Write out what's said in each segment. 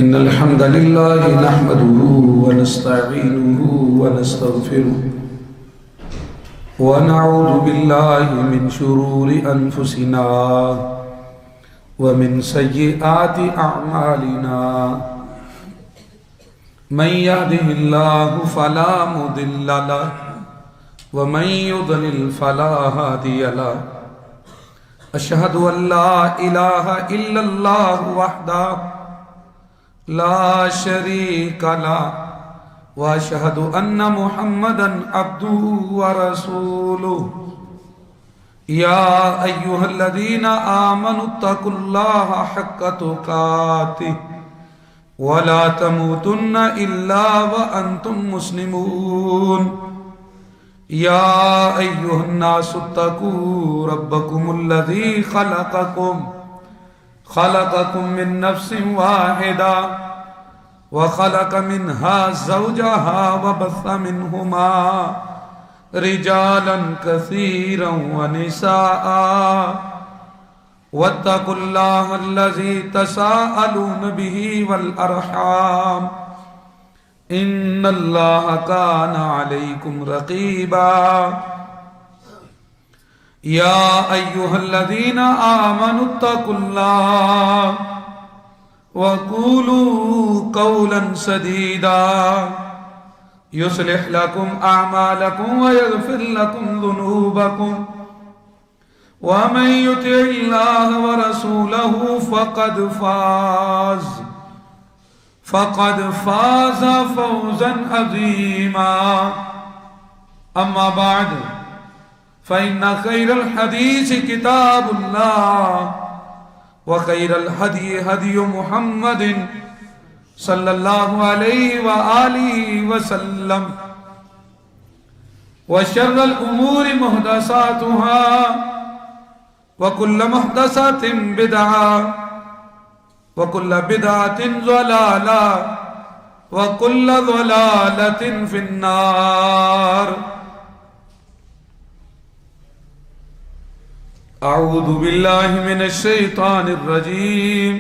إن الحمد لله نحمده ونستعينه ونستغفره ونعوذ بالله من شرور أنفسنا ومن سيئات أعمالنا من يهده الله فلا مضل له ومن يضلل فلا هادي له أشهد أن لا إله إلا الله وحده لا شريك له واشهد ان محمدا عبده ورسوله يا ايها الذين امنوا اتقوا الله حق تقاته ولا تموتن الا وانتم مسلمون يا ايها الناس اتقوا ربكم الذي خلقكم من نفس واحدة وخلق منها زوجها وبث منهما رجالا كثيرا ونساء واتقوا الله الذي تساءلون به والأرحام إن الله كان عليكم رقيبا يا أيها الذين آمنوا اتقوا الله وقولوا قولا سديدا يصلح لكم أعمالكم ويغفر لكم ذنوبكم ومن يطع الله ورسوله فقد فاز فوزا عظيما أما بعد فإن خير الحديث كتاب الله وخير الهدي هدي محمد صلى الله عليه وآله وسلم وشر الأمور محدثاتها وكل محدثة بدعة وكل بدعة ضلالة وكل ضلالة في النار أعوذ بالله من الشيطان الرجيم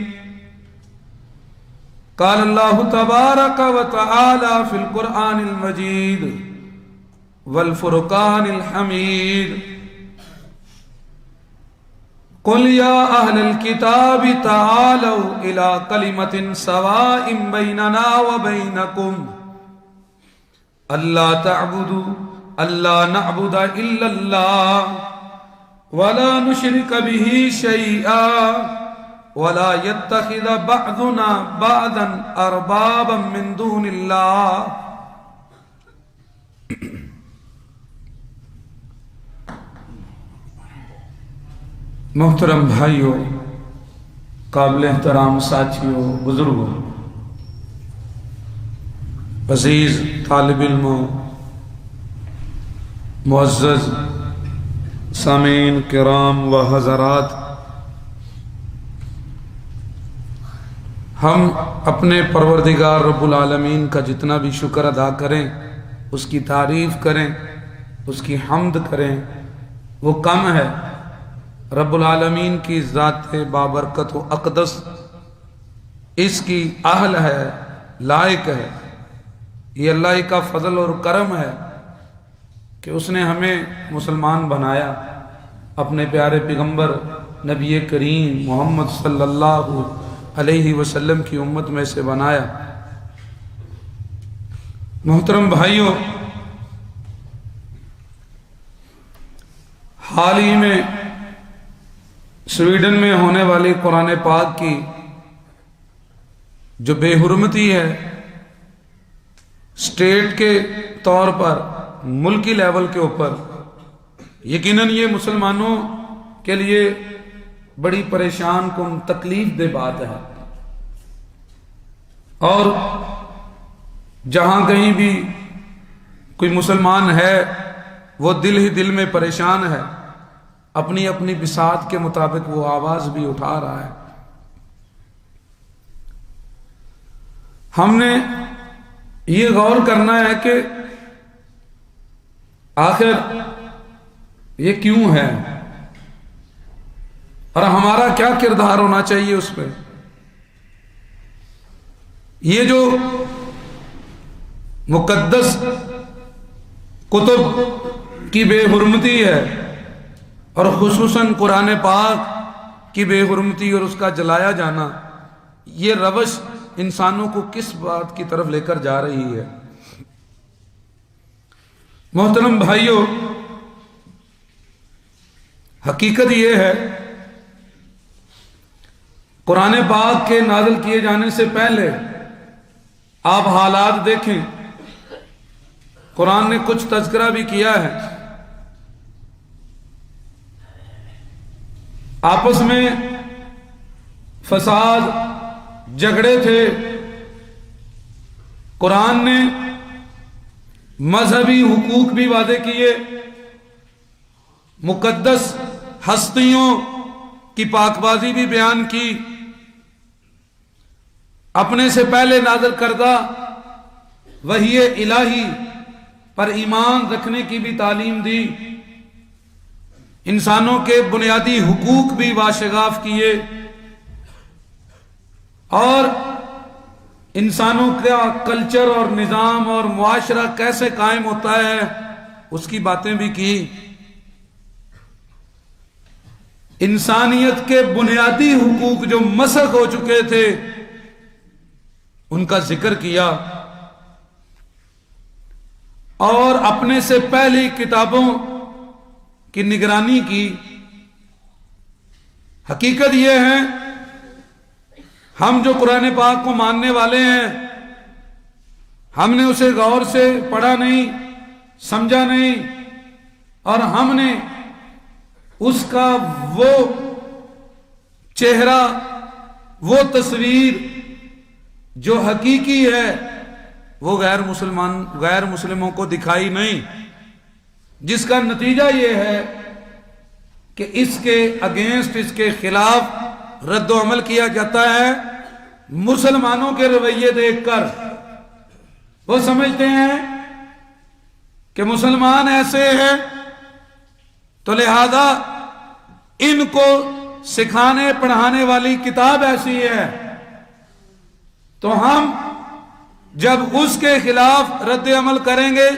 قال الله تبارك وتعالى في القرآن المجيد والفرقان الحميد قل يا أهل الكتاب تعالوا إلى كلمة سواء بيننا وبينكم ألا نعبد إلا الله ولا نشرك به شيئا ولا يتخذ بعضنا بعضا أربابا من دون الله محترم بھائیوں، قابل احترام ساتھیوں، بزرگوں، عزیز طالب علموں، معزز سامعین کرام و حضرات، ہم اپنے پروردگار رب العالمین کا جتنا بھی شکر ادا کریں، اس کی تعریف کریں، اس کی حمد کریں، وہ کم ہے۔ رب العالمین کی ذات بابرکت و اقدس اس کی اہل ہے، لائق ہے۔ یہ اللہ کا فضل اور کرم ہے کہ اس نے ہمیں مسلمان بنایا، اپنے پیارے پیغمبر نبی کریم محمد صلی اللہ علیہ وسلم کی امت میں سے بنایا۔ محترم بھائیوں، حال ہی میں سویڈن میں ہونے والی قرآن پاک کی جو بے حرمتی ہے، اسٹیٹ کے طور پر، ملکی لیول کے اوپر، یقیناً یہ مسلمانوں کے لیے بڑی پریشان کن تکلیف دہ بات ہے، اور جہاں کہیں بھی کوئی مسلمان ہے وہ دل ہی دل میں پریشان ہے، اپنی اپنی بساط کے مطابق وہ آواز بھی اٹھا رہا ہے۔ ہم نے یہ غور کرنا ہے کہ آخر یہ کیوں ہے اور ہمارا کیا کردار ہونا چاہیے اس پہ۔ یہ جو مقدس کتب کی بے حرمتی ہے اور خصوصاً قرآن پاک کی بے حرمتی اور اس کا جلایا جانا، یہ روش انسانوں کو کس بات کی طرف لے کر جا رہی ہے؟ محترم بھائیوں، حقیقت یہ ہے قرآن پاک کے نازل کیے جانے سے پہلے آپ حالات دیکھیں، قرآن نے کچھ تذکرہ بھی کیا ہے، آپس میں فساد، جھگڑے تھے۔ قرآن نے مذہبی حقوق بھی وعدے کیے، مقدس ہستیوں کی پاک بازی بھی بیان کی، اپنے سے پہلے نازل کردہ وحی الہی پر ایمان رکھنے کی بھی تعلیم دی، انسانوں کے بنیادی حقوق بھی واشگاف کیے، اور انسانوں کا کلچر اور نظام اور معاشرہ کیسے قائم ہوتا ہے اس کی باتیں بھی کی، انسانیت کے بنیادی حقوق جو مسخ ہو چکے تھے ان کا ذکر کیا، اور اپنے سے پہلی کتابوں کی نگرانی کی۔ حقیقت یہ ہے ہم جو قرآن پاک کو ماننے والے ہیں، ہم نے اسے غور سے پڑھا نہیں، سمجھا نہیں، اور ہم نے اس کا وہ چہرہ، وہ تصویر جو حقیقی ہے وہ غیر مسلموں کو دکھائی نہیں، جس کا نتیجہ یہ ہے کہ اس کے اگینسٹ، اس کے خلاف رد و عمل کیا جاتا ہے۔ مسلمانوں کے رویے دیکھ کر وہ سمجھتے ہیں کہ مسلمان ایسے ہیں تو لہذا ان کو سکھانے پڑھانے والی کتاب ایسی ہے، تو ہم جب اس کے خلاف رد عمل کریں گے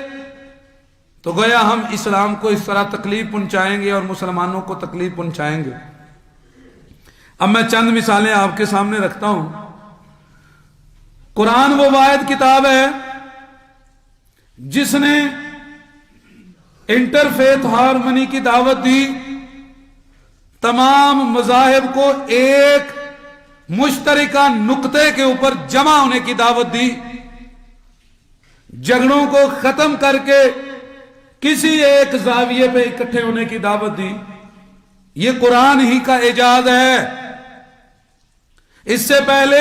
تو گویا ہم اسلام کو اس طرح تکلیف پہنچائیں گے اور مسلمانوں کو تکلیف پہنچائیں گے۔ اب میں چند مثالیں آپ کے سامنے رکھتا ہوں۔ قرآن وہ واحد کتاب ہے جس نے انٹرفیتھ ہارمنی کی دعوت دی، تمام مذاہب کو ایک مشترکہ نقطے کے اوپر جمع ہونے کی دعوت دی، جھگڑوں کو ختم کر کے کسی ایک زاویے پہ اکٹھے ہونے کی دعوت دی۔ یہ قرآن ہی کا اعجاز ہے۔ اس سے پہلے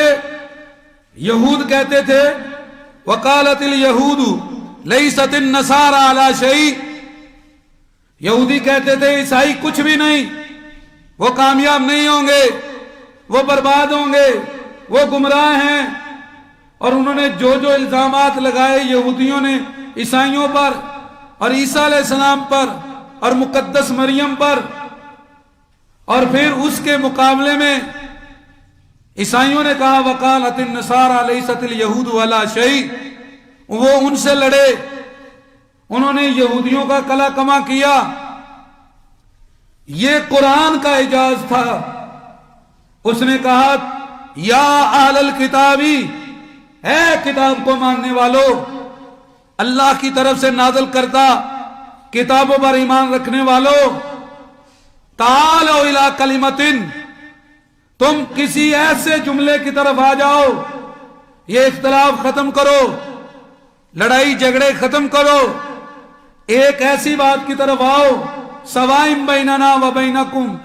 یہود کہتے تھے وقالت الیہود لیست النصارى علی شیء، یہودی کہتے تھے عیسائی کچھ بھی نہیں، وہ کامیاب نہیں ہوں گے، وہ برباد ہوں گے، وہ گمراہ ہیں، اور انہوں نے جو جو الزامات لگائے یہودیوں نے عیسائیوں پر اور عیسیٰ علیہ السلام پر اور مقدس مریم پر، اور پھر اس کے مقابلے میں عیسائیوں نے کہا وقالت النصارى لیست الیہود علی شیء، وہ ان سے لڑے، انہوں نے یہودیوں کا کلا کما کیا۔ یہ قرآن کا اعجاز تھا۔ اس نے کہا یا اہل الکتابی، اے کتاب کو ماننے والو، اللہ کی طرف سے نازل کردہ کتابوں پر ایمان رکھنے والو، تعالوا الی کلمۃ، تم کسی ایسے جملے کی طرف آ جاؤ، یہ اختلاف ختم کرو، لڑائی جھگڑے ختم کرو، ایک ایسی بات کی طرف آؤ سواء بیننا و بینکم،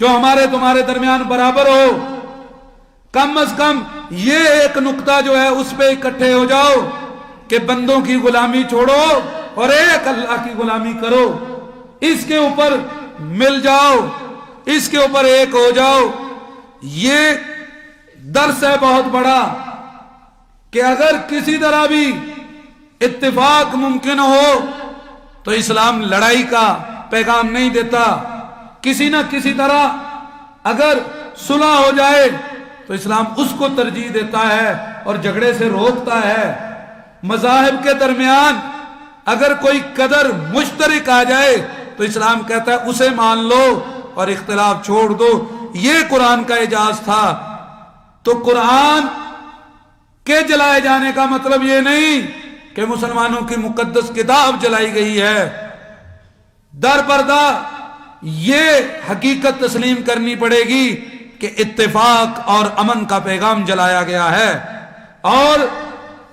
جو ہمارے تمہارے درمیان برابر ہو۔ کم از کم یہ ایک نقطہ جو ہے اس پہ اکٹھے ہو جاؤ کہ بندوں کی غلامی چھوڑو اور ایک اللہ کی غلامی کرو، اس کے اوپر مل جاؤ، اس کے اوپر ایک ہو جاؤ۔ یہ درس ہے بہت بڑا کہ اگر کسی طرح بھی اتفاق ممکن ہو تو اسلام لڑائی کا پیغام نہیں دیتا۔ کسی نہ کسی طرح اگر صلح ہو جائے تو اسلام اس کو ترجیح دیتا ہے اور جھگڑے سے روکتا ہے۔ مذاہب کے درمیان اگر کوئی قدر مشترک آ جائے تو اسلام کہتا ہے اسے مان لو اور اختلاف چھوڑ دو۔ یہ قرآن کا اعجاز تھا۔ تو قرآن کے جلائے جانے کا مطلب یہ نہیں کہ مسلمانوں کی مقدس کتاب جلائی گئی ہے۔ در پردہ یہ حقیقت تسلیم کرنی پڑے گی کہ اتفاق اور امن کا پیغام جلایا گیا ہے، اور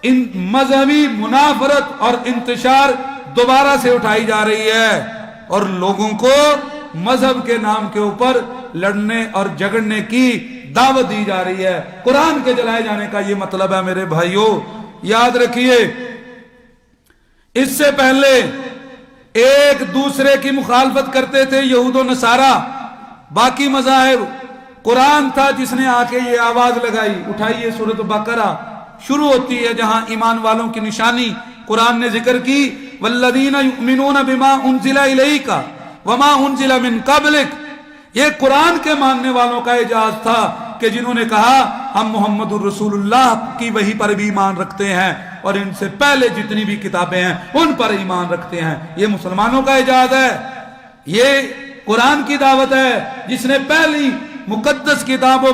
ان مذہبی منافرت اور انتشار دوبارہ سے اٹھائی جا رہی ہے، اور لوگوں کو مذہب کے نام کے اوپر لڑنے اور جھگڑنے کی دعوت دی جا رہی ہے۔ قرآن کے جلائے جانے کا یہ مطلب ہے میرے بھائیوں۔ یاد رکھیے، اس سے پہلے ایک دوسرے کی مخالفت کرتے تھے یہود و نصارہ، باقی مذاہب۔ قرآن تھا جس نے آ کے یہ آواز لگائی۔ اٹھائیے سورۃ بقرہ، شروع ہوتی ہے جہاں ایمان والوں کی نشانی قرآن نے ذکر کی، والذین یؤمنون بما انزل الیک وما انزل من قبلک۔ یہ قرآن کے ماننے والوں کا اعجاز تھا کہ جنہوں نے کہا ہم محمد الرسول اللہ کی وحی پر بھی ایمان رکھتے ہیں اور ان سے پہلے جتنی بھی کتابیں ہیں ان پر ایمان رکھتے ہیں۔ یہ مسلمانوں کا اعجاز ہے، یہ قرآن کی دعوت ہے جس نے پہلی مقدس کتابوں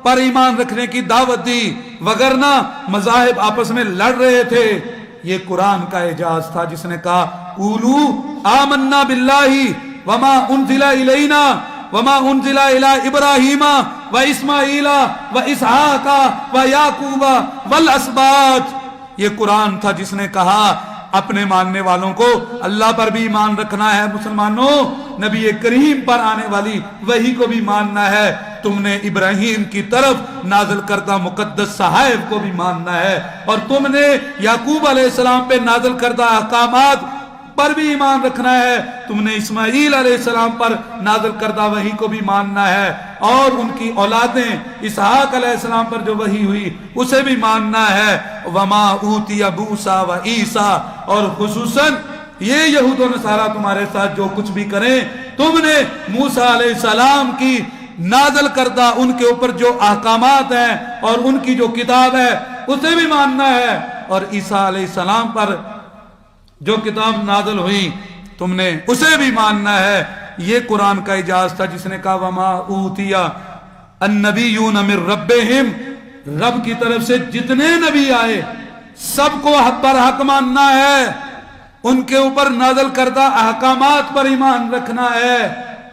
پر ایمان رکھنے کی دعوت دی، وگرنہ مذاہب آپس میں لڑ رہے تھے۔ یہ قرآن کا اعجاز تھا جس نے کہا قولوا آمنا باللہ وما انزل الینا وما انزل الی ابراہیم و اسماعیل و اسحاق و یعقوب والاسباط۔ یہ قرآن تھا جس نے کہا اپنے ماننے والوں کو اللہ پر بھی ایمان رکھنا ہے، مسلمانوں نبی کریم پر آنے والی وحی کو بھی ماننا ہے، تم نے ابراہیم کی طرف نازل کردہ مقدس صحائف کو بھی ماننا ہے، اور تم نے یعقوب علیہ السلام پہ نازل کردہ احکامات پر بھی ایمان رکھنا ہے، تم نے اسماعیل علیہ السلام پر نازل کردہ وحی کو بھی ماننا ہے، اور ان کی اولادیں اسحاق علیہ السلام پر جو وحی ہوئی اسے بھی ماننا ہے۔ وما اوتی موسیٰ و عیسیٰ، اور خصوصاً یہ یہود و نصارہ تمہارے ساتھ جو کچھ بھی کریں، تم نے موسیٰ علیہ السلام کی نازل کردہ ان کے اوپر جو احکامات ہیں اور ان کی جو کتاب ہے اسے بھی ماننا ہے، اور عیسیٰ علیہ السلام پر جو کتاب نازل ہوئی تم نے اسے بھی ماننا ہے۔ یہ قرآن کا اعجاز تھا جس نے کہا وما اوتی النبیون من ربہم، رب کی طرف سے جتنے نبی آئے سب کو حق پر حق ماننا ہے، ان کے اوپر نازل کردہ احکامات پر ایمان رکھنا ہے۔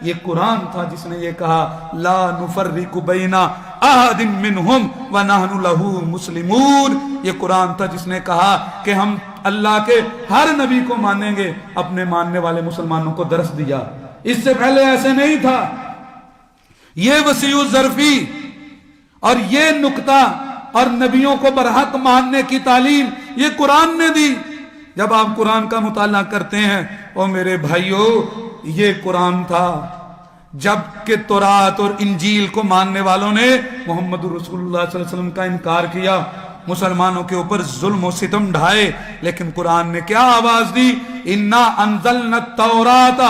یہ قرآن تھا جس نے یہ کہا لا نفرق بین احد منہم ونحن لہ مسلمون۔ یہ قرآن تھا جس نے کہا کہ ہم اللہ کے ہر نبی کو مانیں گے، اپنے ماننے والے مسلمانوں کو درس دیا۔ اس سے پہلے ایسے نہیں تھا۔ یہ وسیع الظرفی اور یہ نکتہ اور نبیوں کو برحق ماننے کی تعلیم یہ قرآن نے دی۔ جب آپ قرآن کا مطالعہ کرتے ہیں او میرے بھائیو، یہ قرآن تھا جب کہ تورات اور انجیل کو ماننے والوں نے محمد رسول اللہ صلی اللہ علیہ وسلم کا انکار کیا، مسلمانوں کے اوپر ظلم و ستم ڈھائے، لیکن قرآن نے کیا آواز دی؟ انا انزلنا التوراۃ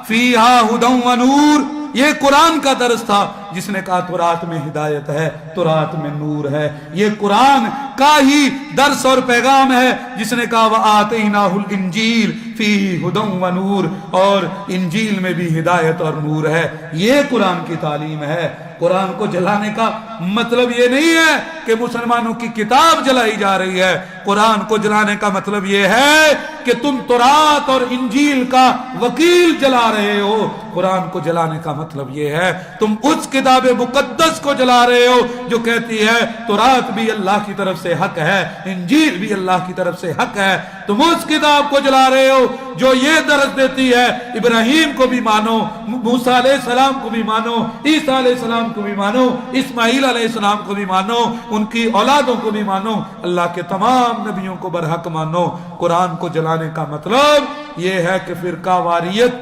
فیہا ھدی و نور۔ یہ قرآن کا درس تھا جس نے کہا تورات میں ہدایت ہے، تورات میں نور ہے۔ یہ قرآن کا ہی درس اور پیغام ہے جس نے کہا وآتیناہ الانجیل فیہ ھدی و نور، اور انجیل میں بھی ہدایت اور نور ہے۔ یہ قرآن کی تعلیم ہے۔ قرآن کو جلانے کا مطلب یہ نہیں ہے کہ مسلمانوں کی کتاب جلائی جا رہی ہے، قرآن کو جلانے کا مطلب یہ ہے کہ تم تورات اور انجیل کا وکیل جلا رہے ہو۔ قرآن کو جلانے کا مطلب یہ ہے تم اس کتاب مقدس کو جلا رہے ہو جو کہتی ہے تورات بھی اللہ کی طرف سے حق ہے، انجیل بھی اللہ کی طرف سے حق ہے۔ تم اس کتاب کو جلا رہے ہو جو یہ درس دیتی ہے ابراہیم کو بھی مانو، موسیٰ علیہ السلام کو بھی مانو، عیسیٰ علیہ السلام کو بھی مانو، اسماعیل علیہ السلام کو بھی مانو، ان کی اولادوں کو بھی مانو، اللہ کے تمام نبیوں کو برحق مانو۔ قرآن کو جلانے کا مطلب یہ ہے کہ فرقہ واریت،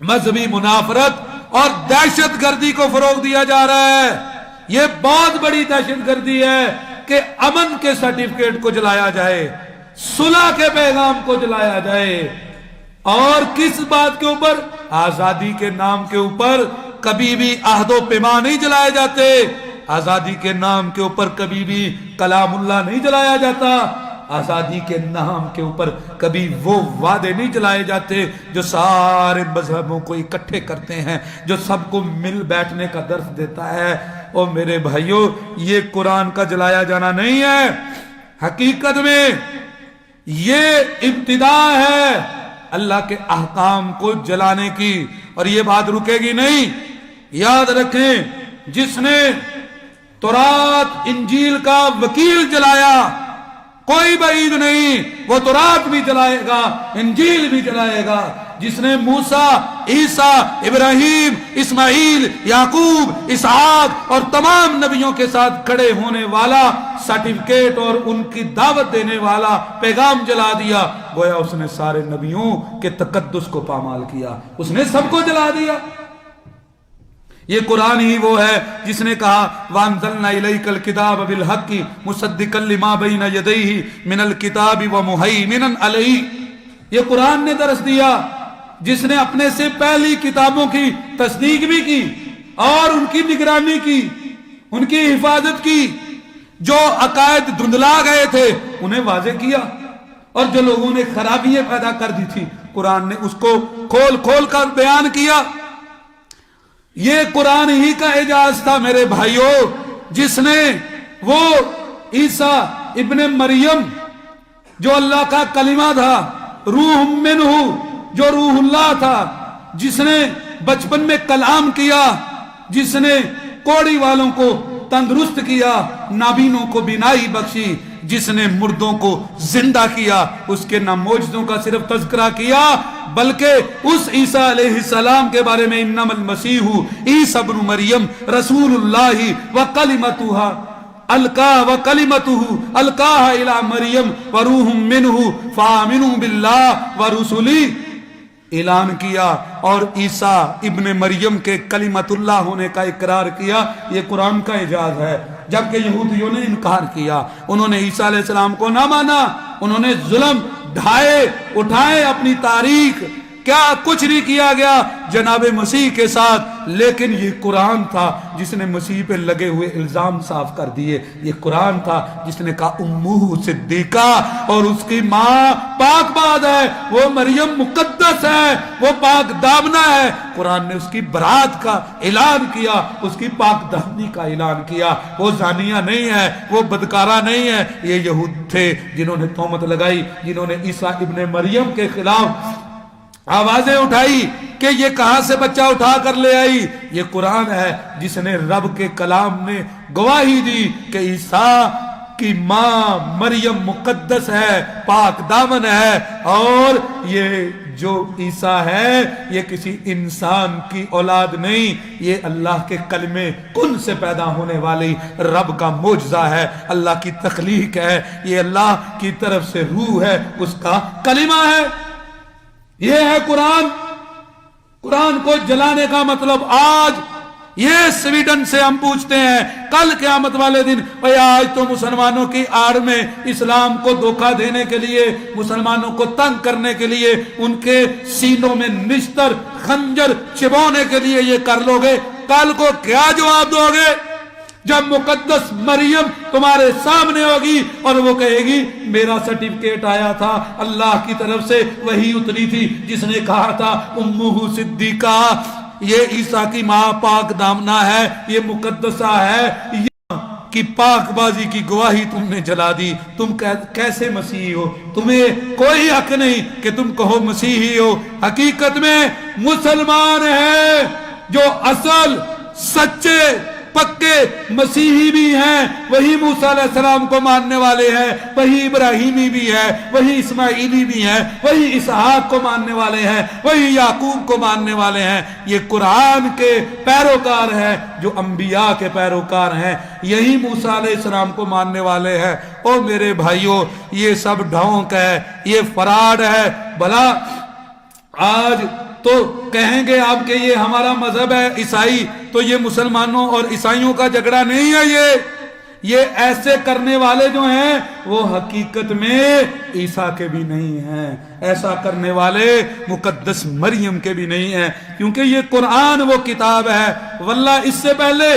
مذہبی منافرت اور دہشت گردی کو فروغ دیا جا رہا ہے۔ یہ بہت بڑی دہشت گردی ہے کہ امن کے سرٹیفکیٹ کو جلایا جائے، صلح کے پیغام کو جلایا جائے، اور کس بات کے اوپر؟ آزادی کے نام کے اوپر کبھی بھی عہد و پیمان نہیں جلائے جاتے۔ آزادی کے نام کے اوپر کبھی بھی کلام اللہ نہیں جلایا جاتا، آزادی کے نام کے اوپر کبھی وہ وعدے نہیں جلائے جاتے جو سارے مذہبوں کو اکٹھے کرتے ہیں، جو سب کو مل بیٹھنے کا درس دیتا ہے۔ او میرے بھائیوں، یہ قرآن کا جلایا جانا نہیں ہے، حقیقت میں یہ ابتدا ہے اللہ کے احکام کو جلانے کی، اور یہ بات رکے گی نہیں۔ یاد رکھیں، جس نے تورات انجیل کا وکیل جلایا، کوئی بعید نہیں، وہ تورات بھی جلائے گا، انجیل بھی جلائے گا۔ جس نے موسیٰ، عیسیٰ، ابراہیم، اسماعیل، یعقوب، اسحاق اور تمام نبیوں کے ساتھ کھڑے ہونے والا سرٹیفکیٹ اور ان کی دعوت دینے والا پیغام جلا دیا، گویا اس نے سارے نبیوں کے تقدس کو پامال کیا، اس نے سب کو جلا دیا۔ یہ قرآن ہی وہ ہے جس نے کہا وَأَنزَلْنَا إِلَيْكَ الْكِتَابَ بِالْحَقِّ مُصَدِّقًا لِمَا بَيْنَ يَدَيْهِ مِنَ الْكِتَابِ وَمُهَيْمِنًا عَلَيْهِ۔ یہ قرآن نے درس دیا جس نے اپنے سے پہلی کتابوں کی تصدیق بھی کی اور ان کی نگرانی کی، ان کی حفاظت کی، جو عقائد دھندلا گئے تھے انہیں واضح کیا، اور جو لوگوں نے خرابیاں پیدا کر دی تھی قرآن نے اس کو کھول کھول کر بیان کیا۔ یہ قرآن ہی کا اعجاز تھا میرے بھائیوں، جس نے وہ عیسیٰ ابن مریم جو اللہ کا کلمہ تھا، روح منہ جو روح اللہ تھا، جس نے بچپن میں کلام کیا، جس نے کوڑی والوں کو تندرست کیا، نابینوں کو بینائی بخشی، جس نے مردوں کو زندہ کیا، اس کے نہ معجزوں کا صرف تذکرہ کیا بلکہ اس عیسیٰ علیہ السلام کے بارے میں انما المسیح عیسیٰ ابن مریم رسول اللہ وکلمتہ القاها الى مریم وروح منہ فآمنوا باللہ ورسلہ اعلان کیا، اور عیسیٰ ابن مریم کے کلمت اللہ ہونے کا اقرار کیا۔ یہ قرآن کا اعجاز ہے۔ جبکہ یہودیوں نے انکار کیا، انہوں نے عیسیٰ علیہ السلام کو نہ مانا، انہوں نے ظلم ڈھائے اٹھائے اپنی تاریخ، کیا کچھ نہیں کیا گیا جناب مسیح کے ساتھ، لیکن یہ قرآن تھا جس نے مسیح پہ لگے ہوئے الزام صاف کر دیے۔ یہ قرآن تھا جس نے کہا امہ صدیقہ، اور اس کی ماں پاک باد ہے، وہ مریم مقدس ہے، وہ پاک دامنہ ہے۔ قرآن نے اس کی برات کا اعلان کیا، اس کی پاک دامنی کا اعلان کیا۔ وہ زانیہ نہیں ہے، وہ بدکارہ نہیں ہے۔ یہ یہود تھے جنہوں نے تہمت لگائی، جنہوں نے عیسیٰ ابن مریم کے خلاف آوازیں اٹھائی کہ یہ کہاں سے بچہ اٹھا کر لے آئی۔ یہ قرآن ہے جس نے رب کے کلام نے گواہی دی کہ عیسیٰ کی ماں مریم مقدس ہے، پاک دامن ہے، اور یہ جو عیسیٰ ہے یہ کسی انسان کی اولاد نہیں، یہ اللہ کے کلمے کن سے پیدا ہونے والی رب کا معجزہ ہے، اللہ کی تخلیق ہے، یہ اللہ کی طرف سے روح ہے، اس کا کلمہ ہے۔ یہ ہے قرآن۔ قرآن کو جلانے کا مطلب آج یہ سویڈن سے ہم پوچھتے ہیں کل قیامت والے دن، بھئی آج تو مسلمانوں کی آڑ میں اسلام کو دھوکہ دینے کے لیے، مسلمانوں کو تنگ کرنے کے لیے، ان کے سینوں میں نشتر خنجر چبونے کے لیے یہ کر لو گے، کل کو کیا جواب دو گے جب مقدس مریم تمہارے سامنے ہوگی اور وہ کہے گی میرا سرٹیفکیٹ آیا تھا اللہ کی طرف سے، وہی اتری تھی جس نے کہا تھا امہ صدیقہ، یہ عیسیٰ کی ماں پاک دامنہ ہے، یہ مقدسہ ہے، یہ کی پاک بازی کی گواہی تم نے جلا دی۔ تم کیسے مسیحی ہو؟ تمہیں کوئی حق نہیں کہ تم کہو مسیحی ہو۔ حقیقت میں مسلمان ہیں جو اصل سچے پکے مسیحی بھی ہیں، وہی موسیٰ علیہ السلام کو ماننے والے ہیں، وہی ابراہیمی بھی ہے، وہی اسماعیلی بھی ہیں، وہی اسحاق کو ماننے والے ہیں، وہی یعقوب کو ماننے والے ہیں۔ یہ قرآن کے پیروکار ہیں جو انبیاء کے پیروکار ہیں، یہی موسیٰ علیہ السلام کو ماننے والے ہیں۔ او میرے بھائیوں، یہ سب ڈھونک ہے، یہ فراڈ ہے۔ بھلا آج تو کہیں گے آپ کہ یہ ہمارا مذہب ہے عیسائی، تو یہ مسلمانوں اور عیسائیوں کا جھگڑا نہیں ہے، یہ ایسے کرنے والے جو ہیں وہ حقیقت میں عیسیٰ کے بھی نہیں ہیں، ایسا کرنے والے مقدس مریم کے بھی نہیں ہیں، کیونکہ یہ قرآن وہ کتاب ہے۔ واللہ اس سے پہلے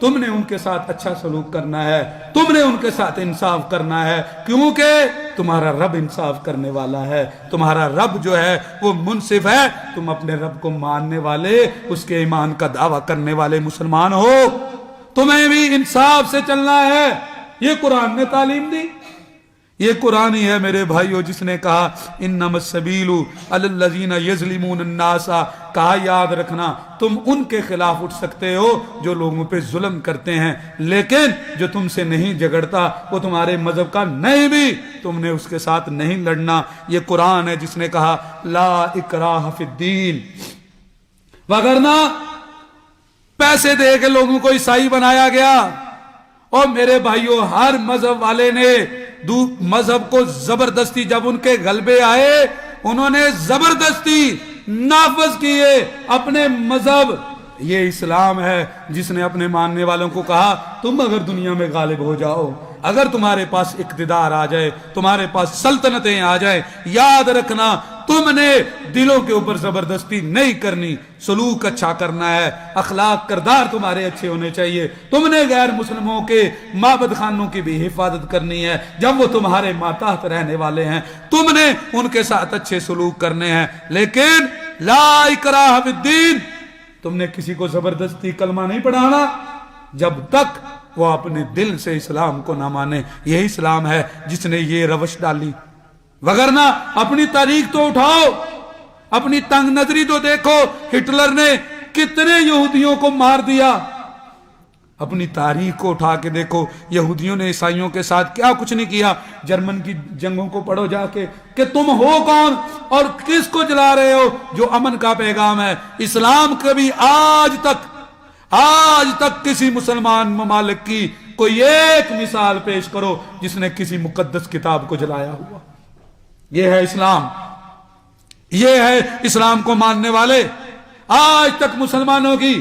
تم نے ان کے ساتھ اچھا سلوک کرنا ہے, تم نے ان کے ساتھ انصاف کرنا ہے, کیونکہ تمہارا رب انصاف کرنے والا ہے, تمہارا رب جو ہے وہ منصف ہے. تم اپنے رب کو ماننے والے, اس کے ایمان کا دعویٰ کرنے والے مسلمان ہو, تمہیں بھی انصاف سے چلنا ہے. یہ قرآن نے تعلیم دی, یہ قرآن ہی ہے میرے بھائیو جس نے کہا انما السبیل علی الذین یظلمون الناس. کہا یاد رکھنا تم ان کے خلاف اٹھ سکتے ہو جو لوگوں پہ ظلم کرتے ہیں, لیکن جو تم سے نہیں جھگڑتا وہ تمہارے مذہب کا نہیں بھی, تم نے اس کے ساتھ نہیں لڑنا. یہ قرآن ہے جس نے کہا لا اکراہ فی الدین. وگرنہ پیسے دے کے لوگوں کو عیسائی بنایا گیا. اور میرے بھائیو ہر مذہب والے نے مذہب کو زبردستی, جب ان کے غلبے آئے انہوں نے زبردستی نافذ کیے اپنے مذہب. یہ اسلام ہے جس نے اپنے ماننے والوں کو کہا تم اگر دنیا میں غالب ہو جاؤ, اگر تمہارے پاس اقتدار آ جائے, تمہارے پاس سلطنتیں آ جائیں, یاد رکھنا تم نے دلوں کے اوپر زبردستی نہیں کرنی, سلوک اچھا کرنا ہے, اخلاق کردار تمہارے اچھے ہونے چاہیے. تم نے غیر مسلموں کے معبد خانوں کی بھی حفاظت کرنی ہے جب وہ تمہارے ماتحت رہنے والے ہیں, تم نے ان کے ساتھ اچھے سلوک کرنے ہیں. لیکن لا اکراہ فی الدین, تم نے کسی کو زبردستی کلمہ نہیں پڑھانا جب تک وہ اپنے دل سے اسلام کو نہ مانے. یہ اسلام ہے جس نے یہ روش ڈالی. وگرنہ اپنی تاریخ تو اٹھاؤ, اپنی تنگ نظری تو دیکھو, ہٹلر نے کتنے یہودیوں کو مار دیا. اپنی تاریخ کو اٹھا کے دیکھو, یہودیوں نے عیسائیوں کے ساتھ کیا کچھ نہیں کیا. جرمن کی جنگوں کو پڑھو جا کے کہ تم ہو کون اور کس کو جلا رہے ہو جو امن کا پیغام ہے. اسلام کبھی آج تک کسی مسلمان ممالک کی کوئی ایک مثال پیش کرو جس نے کسی مقدس کتاب کو جلایا ہوا. یہ ہے اسلام, یہ ہے اسلام کو ماننے والے. آج تک مسلمانوں کی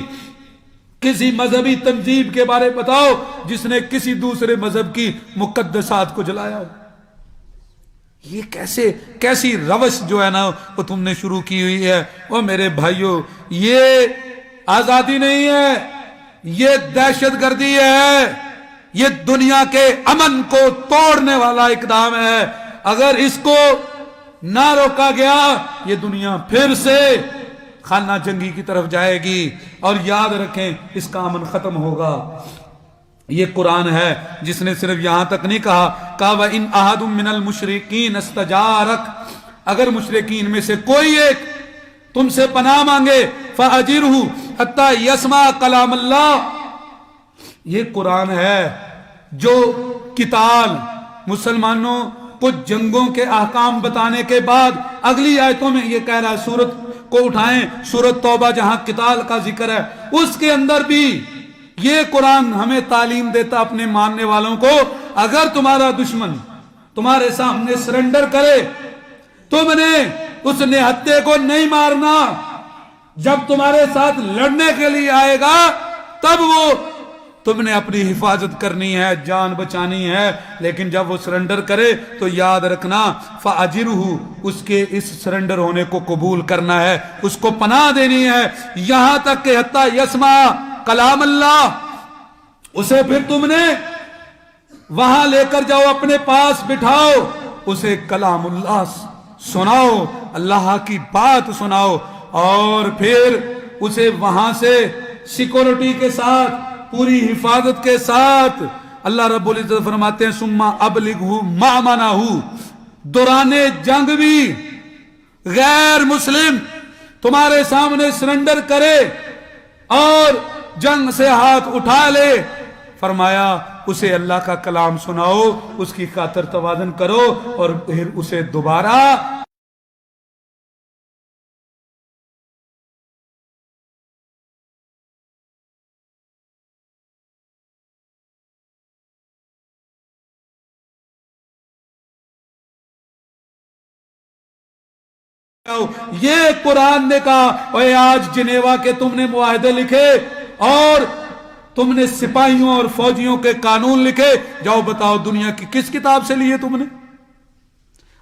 کسی مذہبی تنظیم کے بارے بتاؤ جس نے کسی دوسرے مذہب کی مقدسات کو جلایا ہو. یہ کیسی روش جو ہے نا وہ تم نے شروع کی ہوئی ہے. اور میرے بھائیو یہ آزادی نہیں ہے, یہ دہشت گردی ہے, یہ دنیا کے امن کو توڑنے والا اقدام ہے. اگر اس کو نہ روکا گیا یہ دنیا پھر سے خانہ جنگی کی طرف جائے گی. اور یاد رکھیں اس کا امن ختم ہوگا. یہ قرآن ہے جس نے صرف یہاں تک نہیں کہا وَإِنْ أَحَدٌ مِّنَ الْمُشْرِكِينَ اسْتَجَارَكَ, اگر مشرکین میں سے کوئی ایک تم سے پناہ مانگے فَأَجِرْهُ حَتَّى يَسْمَعَ كَلَامَ اللَّهِ. یہ قرآن ہے جو قتال, مسلمانوں کو جنگوں کے احکام بتانے کے بعد اگلی آیتوں میں یہ کہہ رہا ہے, سورت کو اٹھائیں, سورت توبہ جہاں قتال کا ذکر ہے اس کے اندر بھی یہ قرآن ہمیں تعلیم دیتا اپنے ماننے والوں کو, اگر تمہارا دشمن تمہارے سامنے سرنڈر کرے تم نے اس نہتے کو نہیں مارنا. جب تمہارے ساتھ لڑنے کے لیے آئے گا تب وہ تم نے اپنی حفاظت کرنی ہے, جان بچانی ہے. لیکن جب وہ سرنڈر کرے تو یاد رکھنا فَأَجِرُهُ, اس کے اس سرنڈر ہونے کو قبول کرنا ہے, اس کو پناہ دینی ہے, یہاں تک کہ حتیٰ یسمع کلام اللہ, اسے پھر تم نے وہاں لے کر جاؤ, اپنے پاس بٹھاؤ, اسے کلام اللہ سناؤ, اللہ کی بات سناؤ, اور پھر اسے وہاں سے سیکورٹی کے ساتھ, پوری حفاظت کے ساتھ. اللہ رب العزت فرماتے ہیں ثم ابلغہ مأمنہ, دوران جنگ بھی غیر مسلم تمہارے سامنے سرنڈر کرے اور جنگ سے ہاتھ اٹھا لے, فرمایا اسے اللہ کا کلام سناؤ, اس کی خاطر توازن کرو, اور پھر اسے دوبارہ یہ قرآن نے کہا. اے آج جنیوا کے تم نے معاہدے لکھے اور تم نے سپاہیوں اور فوجیوں کے قانون لکھے, جاؤ بتاؤ دنیا کی کس کتاب سے لیے تم نے؟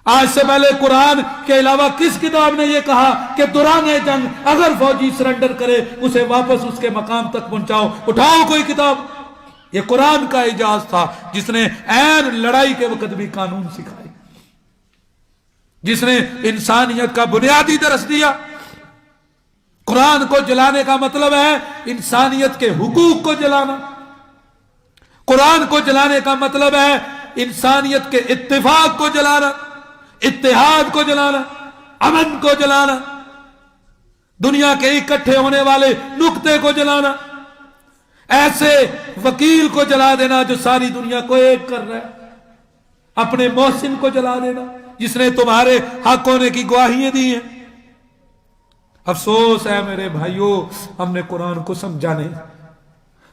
آج سے پہلے قرآن کے علاوہ کس کتاب نے یہ کہا کہ دوران جنگ اگر فوجی سرنڈر کرے اسے واپس اس کے مقام تک پہنچاؤ؟ اٹھاؤ کوئی کتاب۔ یہ قرآن کا اعجاز تھا جس نے عین لڑائی کے وقت بھی قانون سکھائے، جس نے انسانیت کا بنیادی درس دیا۔ قرآن کو جلانے کا مطلب ہے انسانیت کے حقوق کو جلانا، قرآن کو جلانے کا مطلب ہے انسانیت کے اتفاق کو جلانا، اتحاد کو جلانا، امن کو جلانا، دنیا کے اکٹھے ہونے والے نقطے کو جلانا، ایسے وکیل کو جلا دینا جو ساری دنیا کو ایک کر رہا ہے، اپنے محسن کو جلا دینا جس نے تمہارے حق ہونے کی گواہیاں دی ہیں۔ افسوس ہے میرے بھائیوں، ہم نے قرآن کو سمجھا نہیں،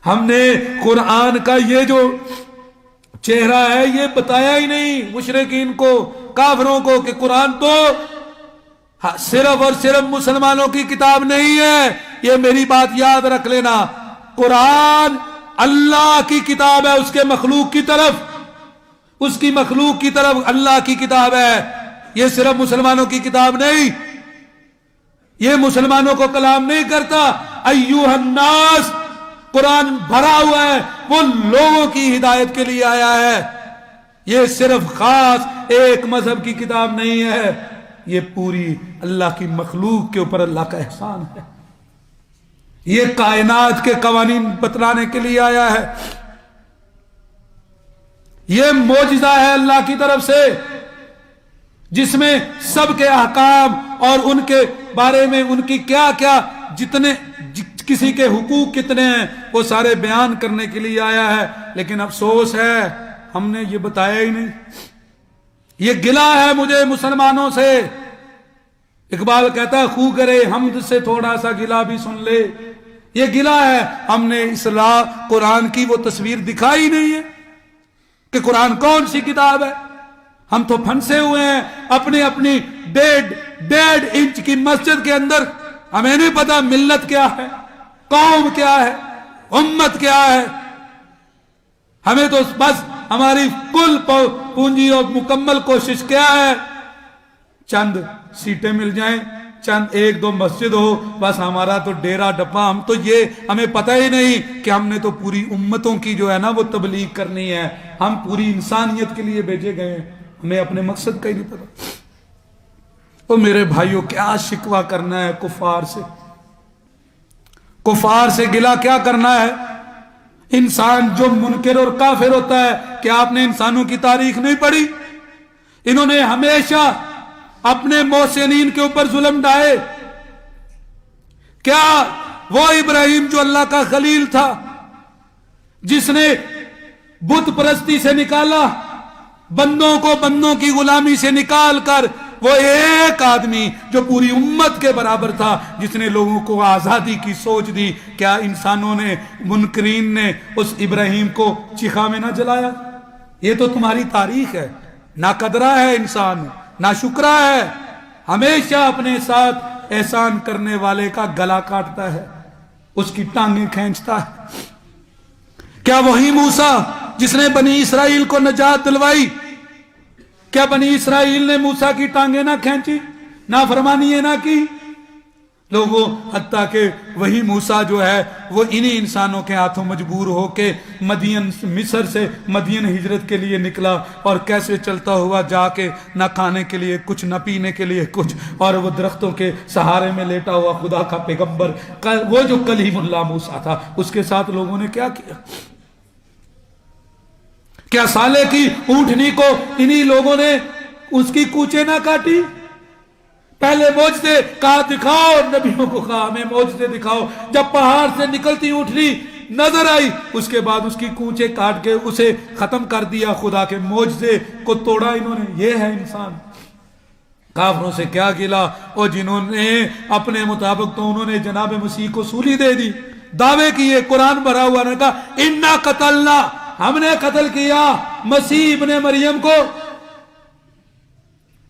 ہم نے قرآن کا یہ جو چہرہ ہے یہ بتایا ہی نہیں مشرکین کو، کافروں کو، کہ قرآن تو صرف اور صرف مسلمانوں کی کتاب نہیں ہے۔ یہ میری بات یاد رکھ لینا، قرآن اللہ کی کتاب ہے، اس کے مخلوق کی طرف، اس کی مخلوق کی طرف اللہ کی کتاب ہے، یہ صرف مسلمانوں کی کتاب نہیں، یہ مسلمانوں کو کلام نہیں کرتا۔ ایوہ الناس، قرآن بھرا ہوا ہے، وہ لوگوں کی ہدایت کے لیے آیا ہے، یہ صرف خاص ایک مذہب کی کتاب نہیں ہے، یہ پوری اللہ کی مخلوق کے اوپر اللہ کا احسان ہے، یہ کائنات کے قوانین بتلانے کے لیے آیا ہے، یہ معجزہ ہے اللہ کی طرف سے جس میں سب کے احکام اور ان کے بارے میں ان کی کیا کیا جتنے کسی کے حقوق کتنے ہیں وہ سارے بیان کرنے کے لیے آیا ہے۔ لیکن افسوس ہے ہم نے یہ بتایا ہی نہیں۔ یہ گلہ ہے مجھے مسلمانوں سے، اقبال کہتا ہے خو کرے حمد سے تھوڑا سا گلہ بھی سن لے، یہ گلہ ہے ہم نے اصلاح قرآن کی وہ تصویر دکھائی نہیں ہے کہ قرآن کون سی کتاب ہے۔ ہم تو پھنسے ہوئے ہیں اپنی اپنی 1.5 انچ کی مسجد کے اندر، ہمیں نہیں پتا ملت کیا ہے، قوم کیا ہے، امت کیا ہے، ہمیں تو بس ہماری کل پونجی اور مکمل کوشش کیا ہے چند سیٹیں مل جائیں، چند 1-2 مسجد ہو، بس ہمارا تو ڈیرا ڈپا، ہم تو یہ ہمیں پتہ ہی نہیں کہ ہم نے تو پوری امتوں کی جو ہے نا وہ تبلیغ کرنی ہے، ہم پوری انسانیت کے لیے بھیجے گئے ہیں، ہمیں اپنے مقصد کا ہی نہیں پتا۔ تو میرے بھائیوں کیا شکوہ کرنا ہے کفار سے، کفار سے گلہ کیا کرنا ہے؟ انسان جو منکر اور کافر ہوتا ہے، کیا آپ نے انسانوں کی تاریخ نہیں پڑھی؟ انہوں نے ہمیشہ اپنے محسنین کے اوپر ظلم ڈھائے۔ کیا وہ ابراہیم جو اللہ کا خلیل تھا، جس نے بت پرستی سے نکالا، بندوں کو بندوں کی غلامی سے نکال کر، وہ ایک آدمی جو پوری امت کے برابر تھا، جس نے لوگوں کو آزادی کی سوچ دی، کیا انسانوں نے، منکرین نے اس ابراہیم کو چیخا میں نہ جلایا؟ یہ تو تمہاری تاریخ ہے۔ ناقدرہ ہے انسان، ناشکرہ ہے، ہمیشہ اپنے ساتھ احسان کرنے والے کا گلا کاٹتا ہے، اس کی ٹانگیں کھینچتا ہے۔ کیا وہی موسیٰ جس نے بنی اسرائیل کو نجات دلوائی، کیا بنی اسرائیل نے موسیٰ کی ٹانگیں نہ کھینچی، نافرمانی نہ کی؟ لوگوں، حتیٰ کہ وہی موسیٰ جو ہے وہ انہی انسانوں کے ہاتھوں مجبور ہو کے مدین، مصر سے مدین ہجرت کے لیے نکلا، اور کیسے چلتا ہوا جا کے نہ کھانے کے لیے کچھ، نہ پینے کے لیے کچھ، اور وہ درختوں کے سہارے میں لیٹا ہوا خدا کا پیغمبر، وہ جو کلیم اللہ موسیٰ تھا، اس کے ساتھ لوگوں نے کیا کیا؟ کیا سالے کی اونٹنی کو انہی لوگوں نے اس کی کوچے نہ کاٹی؟ پہلے معجزے کہا دکھاؤ، نبیوں کو کہا ہمیں معجزے دکھاؤ، جب پہاڑ سے نکلتی اونٹنی نظر آئی اس کے بعد اس کی کوچے کاٹ کے اسے ختم کر دیا، خدا کے معجزے کو توڑا انہوں نے۔ یہ ہے انسان۔ کافروں سے کیا گلا، اور جنہوں نے اپنے مطابق تو انہوں نے جناب مسیح کو سولی دے دی، دعوے کیے، قرآن بھرا ہوا، نے کہا انا قتلنا، ہم نے قتل کیا مسیح ابن مریم کو۔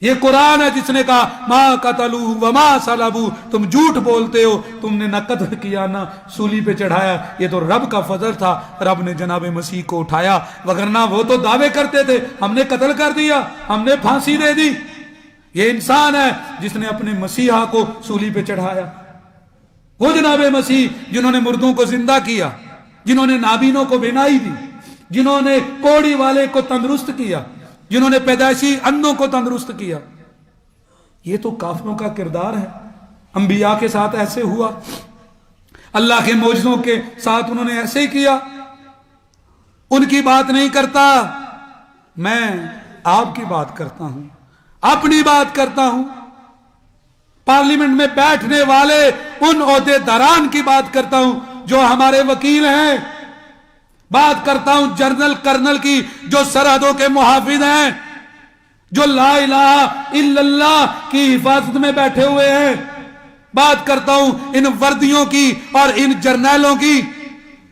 یہ قرآن ہے جس نے کہا ما قتلوہ وما صلبوہ، تم جھوٹ بولتے ہو، تم نے نہ قتل کیا نہ سولی پہ چڑھایا، یہ تو رب کا فضل تھا، رب نے جناب مسیح کو اٹھایا، وگرنہ وہ تو دعوے کرتے تھے ہم نے قتل کر دیا، ہم نے پھانسی دے دی۔ یہ انسان ہے جس نے اپنے مسیحا کو سولی پہ چڑھایا، وہ جناب مسیح جنہوں نے مردوں کو زندہ کیا، جنہوں نے نابینوں کو بینائی دی، جنہوں نے کوڑی والے کو تندرست کیا، جنہوں نے پیدائشی اندھوں کو تندرست کیا۔ یہ تو کافروں کا کردار ہے۔ انبیاء کے ساتھ ایسے ہوا، اللہ کے معجزوں کے ساتھ انہوں نے ایسے ہی کیا۔ ان کی بات نہیں کرتا، میں آپ کی بات کرتا ہوں، اپنی بات کرتا ہوں، پارلیمنٹ میں بیٹھنے والے ان عہدے داران کی بات کرتا ہوں جو ہمارے وکیل ہیں، بات کرتا ہوں جنرل کرنل کی جو سرحدوں کے محافظ ہیں، جو لا الہ الا اللہ کی حفاظت میں بیٹھے ہوئے ہیں، بات کرتا ہوں ان وردیوں کی اور ان جرنیلوں کی۔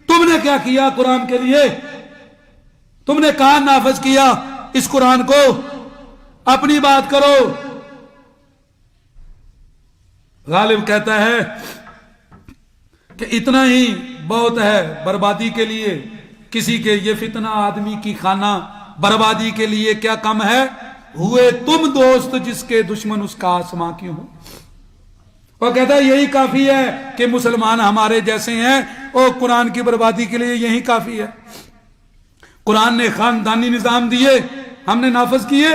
تم نے کیا کیا قرآن کے لیے؟ تم نے کہاں نافذ کیا اس قرآن کو؟ اپنی بات کرو۔ غالب کہتا ہے کہ اتنا ہی بہت ہے بربادی کے لیے، کسی کے یہ فتنہ آدمی کی خانہ، بربادی کے لیے کیا کم ہے؟ ہوئے تم دوست جس کے دشمن اس کا آسماں کیوں ہو۔ وہ کہتا ہے یہی کافی ہے کہ مسلمان ہمارے جیسے ہیں، اور قرآن کی بربادی کے لیے یہی کافی ہے۔ قرآن نے خاندانی نظام دیے، ہم نے نافذ کیے۔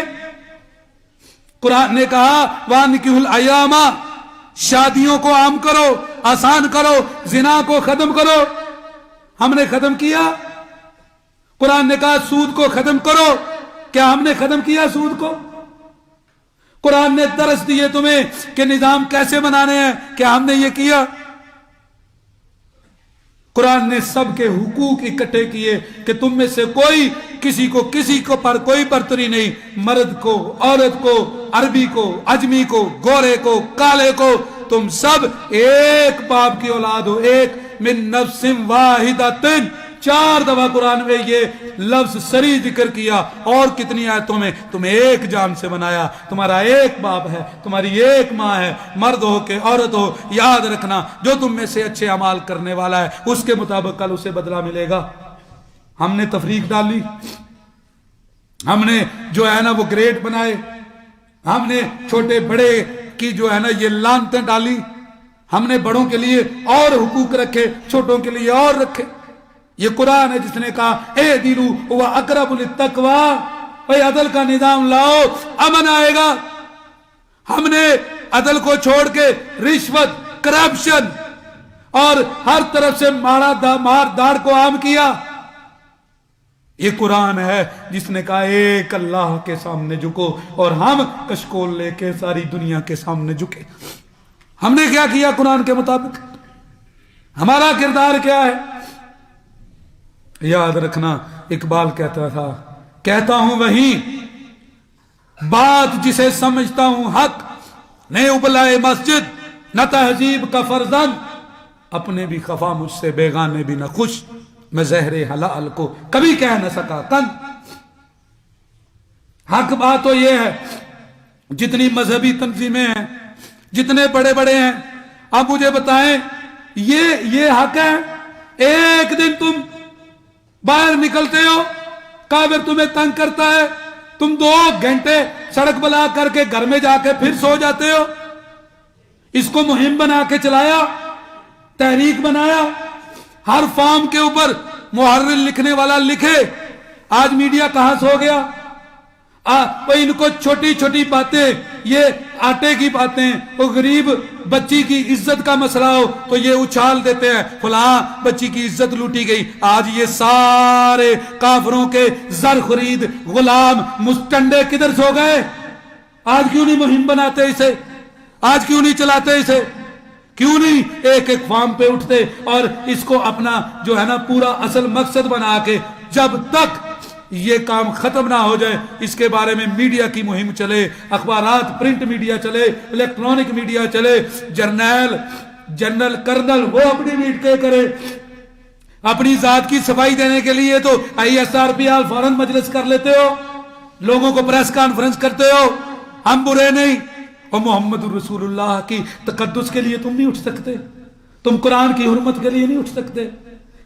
قرآن نے کہا وَانِكِحُوا الْأَيَامَ، شادیوں کو عام کرو، آسان کرو، زنا کو ختم کرو، ہم نے ختم کیا۔ قرآن نے کہا سود کو ختم کرو، کیا ہم نے ختم کیا سود کو؟ قرآن نے درس دیے تمہیں کہ نظام کیسے بنانے ہیں، کیا ہم نے یہ کیا؟ قرآن نے سب کے حقوق اکٹھے کیے کہ تم میں سے کوئی کسی کو پر کوئی برتری نہیں، مرد کو، عورت کو، عربی کو، اجمی کو، گورے کو، کالے کو، تم سب ایک باپ کی اولاد ہو، ایک من نفس واحدۃ۔ 4 دفعہ قرآن میں یہ لفظ سری ذکر کیا، اور کتنی آیتوں میں تمہیں ایک جان سے بنایا، تمہارا ایک باپ ہے، تمہاری ایک ماں ہے، مرد ہو کہ عورت ہو، یاد رکھنا جو تم میں سے اچھے اعمال کرنے والا ہے اس کے مطابق کل اسے بدلہ ملے گا۔ ہم نے تفریق ڈالی، ہم نے جو ہے نا وہ گریڈ بنائے، ہم نے چھوٹے بڑے کی جو ہے نا یہ لانتیں ڈالی، ہم نے بڑوں کے لیے اور حقوق رکھے، چھوٹوں کے لیے اور رکھے۔ یہ قرآن ہے جس نے کہا اے دلو وہ اقرب للتقوی، بھائی عدل کا نظام لاؤ امن آئے گا۔ ہم نے عدل کو چھوڑ کے رشوت، کرپشن اور ہر طرف سے مار داڑ کو عام کیا۔ یہ قرآن ہے جس نے کہا ایک اللہ کے سامنے جھکو، اور ہم کشکول لے کے ساری دنیا کے سامنے جھکے۔ ہم نے کیا کیا قرآن کے مطابق؟ ہمارا کردار کیا ہے؟ یاد رکھنا اقبال کہتا تھا، کہتا ہوں وہی بات جسے سمجھتا ہوں حق، نہ ابلائے مسجد نہ تہذیب کا فرزند، اپنے بھی خفا مجھ سے بیگانے بھی نہ خوش، میں زہر حلال کو کبھی کہہ نہ سکا کن۔ حق بات تو یہ ہے، جتنی مذہبی تنظیمیں ہیں، جتنے بڑے بڑے ہیں، اب مجھے بتائیں یہ حق ہے؟ ایک دن تم باہر نکلتے ہو، کافر تمہیں تنگ کرتا ہے، تم 2 گھنٹے سڑک بلا کر کے گھر میں جا کے پھر سو جاتے ہو۔ اس کو مہم بنا کے چلایا، تحریک بنایا، ہر فارم کے اوپر محرر لکھنے والا لکھے۔ آج میڈیا کہاں سو گیا؟ ان کو چھوٹی چھوٹی باتیں، یہ آٹے کی باتیں، وہ غریب بچی کی عزت کا مسئلہ ہو تو یہ اچھال دیتے ہیں فلاں بچی کی عزت لوٹی گئی۔ آج یہ سارے کافروں کے زر خرید غلام مستنڈے کدھر سو گئے؟ آج کیوں نہیں مہم بناتے اسے؟ آج کیوں نہیں چلاتے اسے؟ کیوں نہیں ایک ایک فارم پہ اٹھتے اور اس کو اپنا جو ہے نا پورا اصل مقصد بنا کے، جب تک یہ کام ختم نہ ہو جائے اس کے بارے میں میڈیا کی مہم چلے، اخبارات، پرنٹ میڈیا چلے، الیکٹرانک میڈیا چلے، جنرل کرنل وہ اپنی میٹ کے کرے۔ اپنی ذات کی صفائی دینے کے لیے تو ISRPR فوراً مجلس کر لیتے ہو، لوگوں کو پریس کانفرنس کرتے ہو، ہم برے نہیں۔ اور محمد رسول اللہ کی تقدس کے لیے تم نہیں اٹھ سکتے؟ تم قرآن کی حرمت کے لیے نہیں اٹھ سکتے؟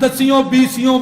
10-20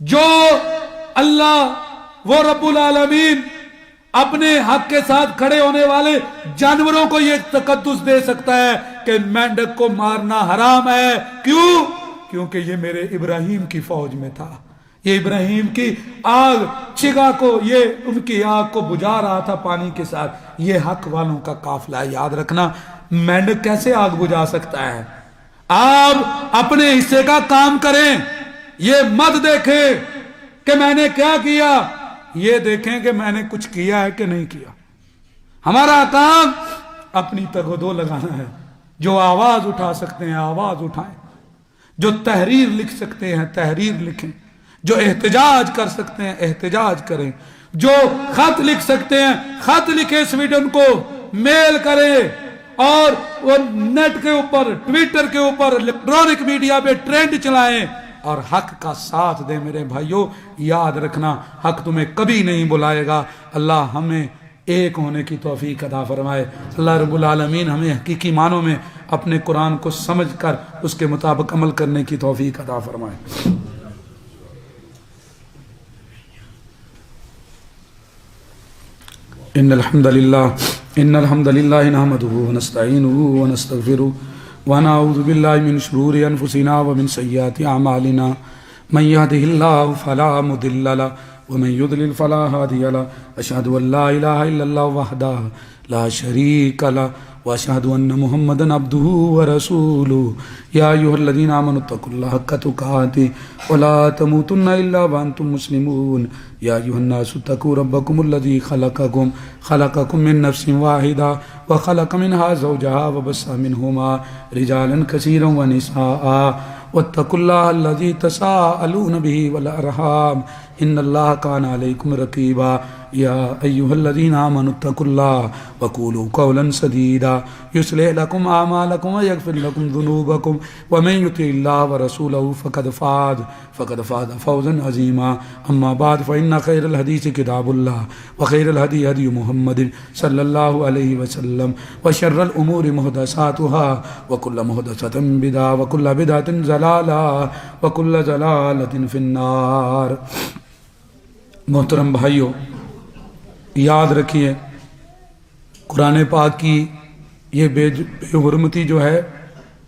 جو اللہ وہ رب العالمین اپنے حق کے ساتھ کھڑے ہونے والے جانوروں کو یہ تقدس دے سکتا ہے کہ مینڈک کو مارنا حرام ہے. کیوں؟ کیونکہ یہ میرے ابراہیم کی فوج میں تھا. یہ ابراہیم کی آگ چگا کو، یہ ان کی آگ کو بجھا رہا تھا پانی کے ساتھ. یہ حق والوں کا قافلہ ہے. یاد رکھنا، مینڈک کیسے آگ بجھا سکتا ہے؟ آپ اپنے حصے کا کام کریں. یہ مت دیکھیں کہ میں نے کیا کیا، یہ دیکھیں کہ میں نے کچھ کیا ہے کہ نہیں کیا. ہمارا کام اپنی تگودو لگانا ہے. جو آواز اٹھا سکتے ہیں آواز اٹھائیں، جو تحریر لکھ سکتے ہیں تحریر لکھیں، جو احتجاج کر سکتے ہیں احتجاج کریں، جو خط لکھ سکتے ہیں خط لکھیں، سویڈن کو میل کریں، اور وہ نیٹ کے اوپر، ٹویٹر کے اوپر، الیکٹرانک میڈیا پہ ٹرینڈ چلائیں اور حق کا ساتھ دیں. میرے بھائیوں یاد رکھنا، حق تمہیں کبھی نہیں بلائے گا. اللہ ہمیں ایک ہونے کی توفیق عطا فرمائے. اللہ رب العالمین ہمیں حقیقی معنوں میں اپنے قرآن کو سمجھ کر اس کے مطابق عمل کرنے کی توفیق عطا فرمائے. ان الحمد للہ نحمده ونستعینه ونستغفره ونعوذ باللہ من شرور انفسنا ومن سیئات اعمالنا. من يهده الله فلا مضل له ومن يضلل فلا هادي له. اشهد ان لا اله الا الله وحده لا شريك له واشهد ان محمدا عبده ورسوله. يا ايها الذين امنوا اتقوا الله حق تقاته ولا تموتن الا وانتم مسلمون. يا ايها الناس اتقوا ربكم الذي خلقكم من نفس واحده وخلق منها زوجها وبث منهما رجالا كثيرا ونساء واتقوا الله الذي تساءلون به والارحام ان الله كان عليكم رقيبا. يا ايها الذين امنوا اتقوا الله وقولوا قولا سديدا يصلح لكم اعمالكم ويغفر لكم ذنوبكم ومن يطع الله ورسوله فقد فاز فوزا عظيما. اما بعد فان خير الحديث كتاب الله وخير الهدي هدي محمد صلى الله عليه وسلم وشر الامور محدثاتها وكل محدثة بدعة وكل بدعة ضلالة وكل ضلالة في النار. محترم بھائیو، یاد رکھیے قرآن پاک کی یہ بے حرمتی جو ہے،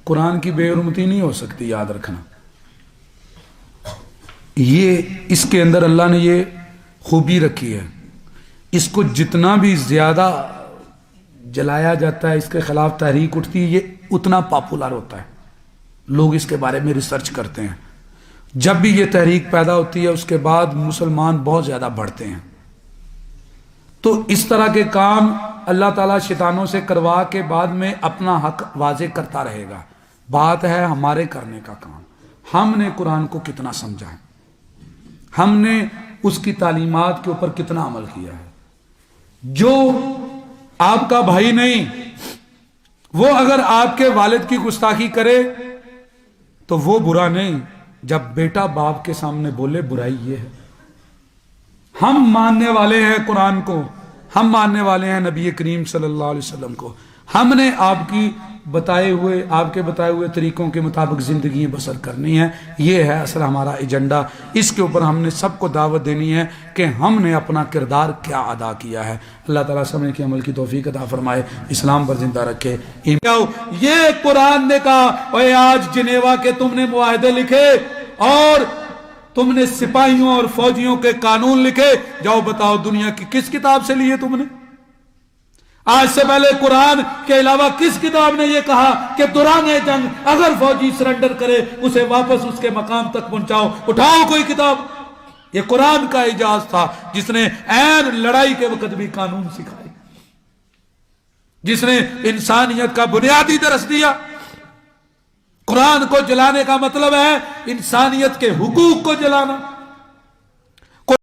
قرآن کی بے حرمتی نہیں ہو سکتی. یاد رکھنا، یہ اس کے اندر اللہ نے یہ خوبی رکھی ہے. اس کو جتنا بھی زیادہ جلایا جاتا ہے، اس کے خلاف تحریک اٹھتی ہے، یہ اتنا پاپولر ہوتا ہے. لوگ اس کے بارے میں ریسرچ کرتے ہیں. جب بھی یہ تحریک پیدا ہوتی ہے اس کے بعد مسلمان بہت زیادہ بڑھتے ہیں. تو اس طرح کے کام اللہ تعالیٰ شیطانوں سے کروا کے بعد میں اپنا حق واضح کرتا رہے گا. بات ہے ہمارے کرنے کا کام. ہم نے قرآن کو کتنا سمجھا ہے، ہم نے اس کی تعلیمات کے اوپر کتنا عمل کیا ہے. جو آپ کا بھائی نہیں، وہ اگر آپ کے والد کی گستاخی کرے تو وہ برا نہیں. جب بیٹا باپ کے سامنے بولے برائی یہ ہے. ہم ماننے والے ہیں قرآن کو، ہم ماننے والے ہیں نبی کریم صلی اللہ علیہ وسلم کو. ہم نے آپ کے بتائے ہوئے طریقوں کے مطابق زندگی بسر کرنی ہے. یہ ہے اصل ہمارا ایجنڈا. اس کے اوپر ہم نے سب کو دعوت دینی ہے کہ ہم نے اپنا کردار کیا ادا کیا ہے. اللہ تعالیٰ سمجھ کے عمل کی توفیق عطا فرمائے، اسلام پر زندہ رکھے. یہ قرآن نے کہا، اے آج جنیوا کے تم نے معاہدے لکھے اور تم نے سپاہیوں اور فوجیوں کے قانون لکھے، جاؤ بتاؤ دنیا کی کس کتاب سے لیے تم نے؟ آج سے پہلے قرآن کے علاوہ کس کتاب نے یہ کہا کہ دوران جنگ اگر فوجی سرنڈر کرے اسے واپس اس کے مقام تک پہنچاؤ؟ اٹھاؤ کوئی کتاب. یہ قرآن کا اعجاز تھا جس نے عین لڑائی کے وقت بھی قانون سکھائے، جس نے انسانیت کا بنیادی درس دیا. قرآن کو جلانے کا مطلب ہے انسانیت کے حقوق کو جلانا.